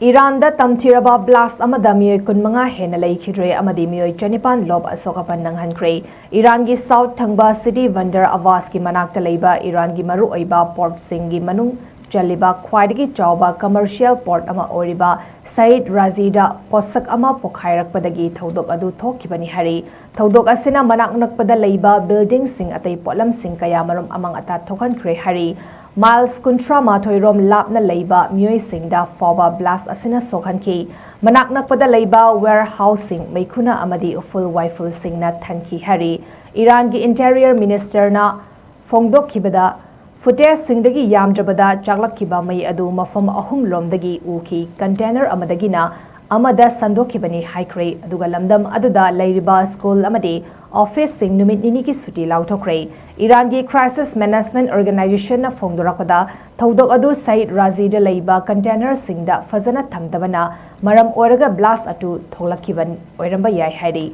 Iran da Thamthiraba blast Amada Meeoi kunmanga Henna Leikhidre Amadi Meeoi Chanipan Lom Asok Apan Nanghankhre Iran gi South Thangba City Vandar Avas ki manakta leiba Iran gi maru oiba port sing gi manung chaliba khwaidagi chawba commercial port ama oriba Said Razida posak ama pokhairakpadagi thodok adu thokibani hari thodok asina manak nakpada leiba building sing atei polam sing kaya marum amang ata thokankhre hari Miles Kuntra Mathoirom Lapna Leiba Meeoi Singda Foba Blast Asina Sokhanki Manak Nakpada Leiba Warehousing Meikuna Amadi Uful Waiful Singna Thanki Hari Iran gi Interior Minister na Fongdok Kibada Footage Singdagi Yamjabada Chaglak Kiba Mai Adu Mafam Ahum Lomdagi Uki Container Amadagina Amada Sandokibani Haikre Aduga Lamdam Aduda Leiriba School Amadi Office Sing Numit Nini ki Suti Lautokre Iran gi Crisis Management Organization na Fongdorakoda Thodok Adu Said Razida Leiba Container Singda Fazana Thamdabana Maram Oraga Blast Atu Tholakiban Oiramba Yai Hari